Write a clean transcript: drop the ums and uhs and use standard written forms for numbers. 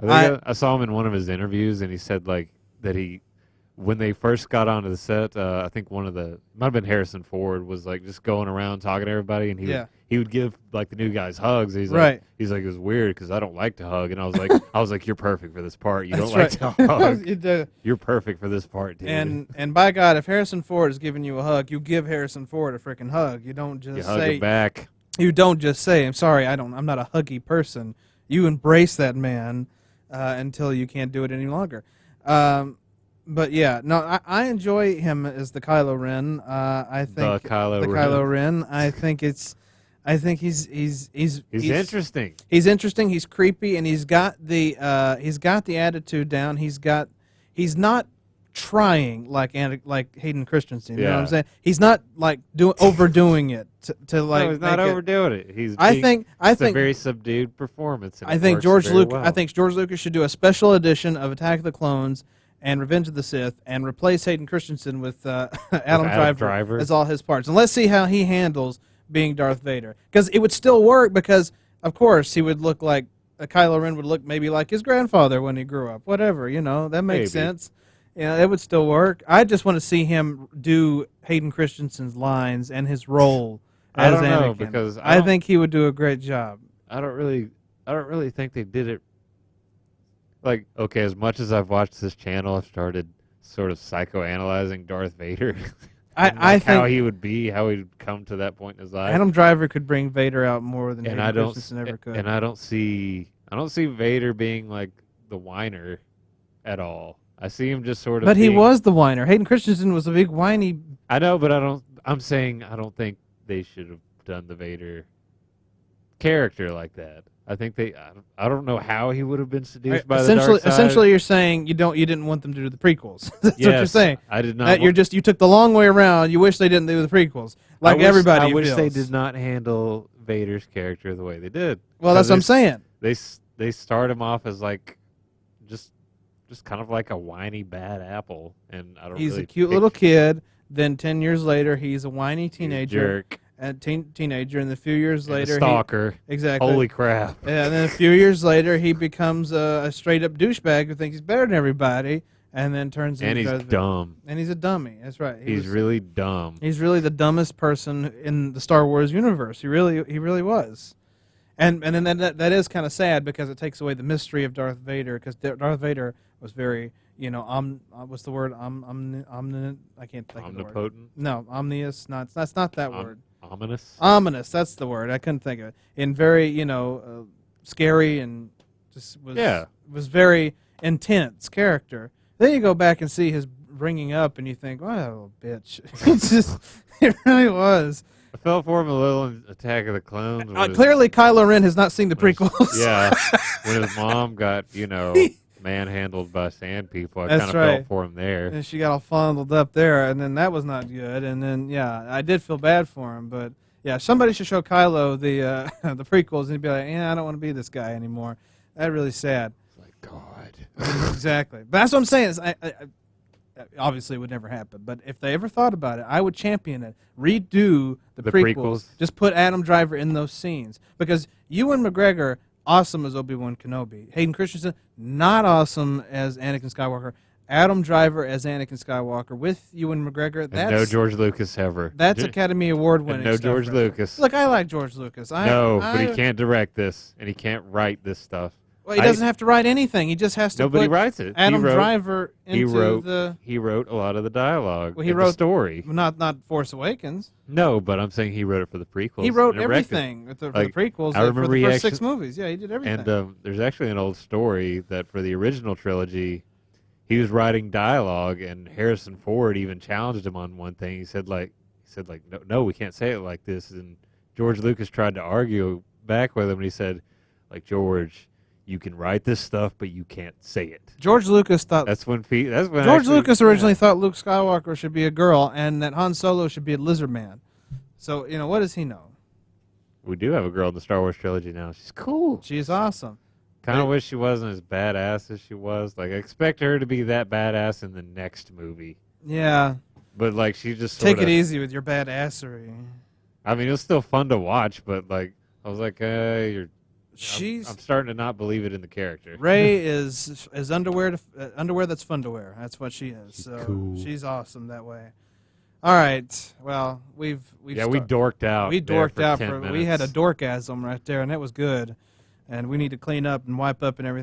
I saw him in one of his interviews, and he said like that he when they first got onto the set, I think one of the might have been Harrison Ford was like just going around talking to everybody, and Yeah. he would give like the new guys hugs. Right. He's like it was weird because I don't like to hug, and I was like you're perfect for this part. You That's don't like to hug. You do. You're perfect for this part, dude. And by God, if Harrison Ford is giving you a hug, you give Harrison Ford a freaking hug. You don't you just hug say him back. you don't just say I'm sorry. I'm not a huggy person. You embrace that man until you can't do it any longer. But yeah, no, I enjoy him as the Kylo Ren. I think The Kylo Kylo Ren. I think he's interesting. He's interesting. He's creepy, and he's got the attitude down. He's not trying like Hayden Christensen. You know what I'm saying? He's not like overdoing it to like. No, he's not overdoing it. I think a very subdued performance. And I think George Lucas should do a special edition of Attack of the Clones and Revenge of the Sith and replace Hayden Christensen with Adam Driver as all his parts. And let's see how he handles being Darth Vader. Because it would still work because, of course, he would look like Kylo Ren would look maybe like his grandfather when he grew up. Whatever, that makes sense. It would still work. I just want to see him do Hayden Christensen's lines and his role as Anakin. Know, because I think he would do a great job. I don't really think they did it. Like, okay, as much as I've watched this channel, I've started sort of psychoanalyzing Darth Vader. I think how he would be, how he'd come to that point in his life. Adam Driver could bring Vader out more than Hayden Christensen ever could. And I don't see Vader being like the whiner at all. I see him just sort of. But he was the whiner. Hayden Christensen was a big whiny. I know, but I'm saying I don't think they should have done the Vader character like that. I think I don't know how he would have been seduced by the dark side. Essentially, you're saying you didn't want them to do the prequels. That's what you're saying. I did not. You took the long way around. You wish they didn't do the prequels, like everybody. I wish they did not handle Vader's character the way they did. Well, that's what I'm saying. They start him off as like just kind of like a whiny bad apple, and I don't. He's really a cute little kid. Then 10 years later, he's a whiny teenager. Jerk. Teenager, and a few years later, stalker. Exactly. Holy crap! Yeah, and then a few years later, he becomes a straight up douchebag who thinks he's better than everybody, and then turns into. And he's dumb. And he's a dummy. That's right. He's really dumb. He's really the dumbest person in the Star Wars universe. He really was. And then that is kind of sad because it takes away the mystery of Darth Vader, because Darth Vader was very, what's the word? Omnipotent. I can't think of the word. Omnipotent? No, omnious. That's not that word. Ominous? Ominous, that's the word. I couldn't think of it. And very, scary and just was very intense character. Then you go back and see his bringing up, and you think, "Oh, bitch!" It really was. I felt for him a little in Attack of the Clones. Clearly, Kylo Ren has not seen the prequels. Yeah, when his mom got manhandled by sand people, I kind of felt for him there. And she got all fondled up there, and then that was not good. And then I did feel bad for him, but yeah, somebody should show Kylo the the prequels, and he'd be like, I don't want to be this guy anymore. That's really sad. It's like God. Exactly, but that's what I'm saying. Is I obviously it would never happen, but if they ever thought about it, I would champion it. Redo the prequels. Just put Adam Driver in those scenes, because Ewan McGregor, awesome as Obi-Wan Kenobi. Hayden Christensen, not awesome as Anakin Skywalker. Adam Driver as Anakin Skywalker with Ewan McGregor. That's no George Lucas ever. That's Academy Award winning. No George Lucas. Look, I like George Lucas. But he can't direct this, and he can't write this stuff. Well, he doesn't have to write anything. He just has to. Nobody writes it. Adam Driver into He wrote a lot of the dialogue. Well, he wrote the story. Not Force Awakens. No, but I'm saying he wrote it for the prequels. He wrote everything for the prequels. I remember for the first 6 movies. Yeah, he did everything. And there's actually an old story that for the original trilogy, he was writing dialogue, and Harrison Ford even challenged him on one thing. He said no, we can't say it like this. And George Lucas tried to argue back with him, and he said, George, you can write this stuff, but you can't say it. George Lucas thought George Lucas originally thought Luke Skywalker should be a girl and that Han Solo should be a lizard man. So what does he know? We do have a girl in the Star Wars trilogy now. She's cool. She's awesome. Kind of wish she wasn't as badass as she was. Like, I expect her to be that badass in the next movie. Yeah. But she just take it easy with your badassery. I mean, it was still fun to watch, but I was like, you're I'm starting to not believe it in the character. Rey is underwear underwear that's fun to wear. That's what she is. She's so cool. She's awesome that way. All right. Well, we dorked out. We dorked out 10 minutes. we had a dorkasm right there, and that was good. And we need to clean up and wipe up and everything.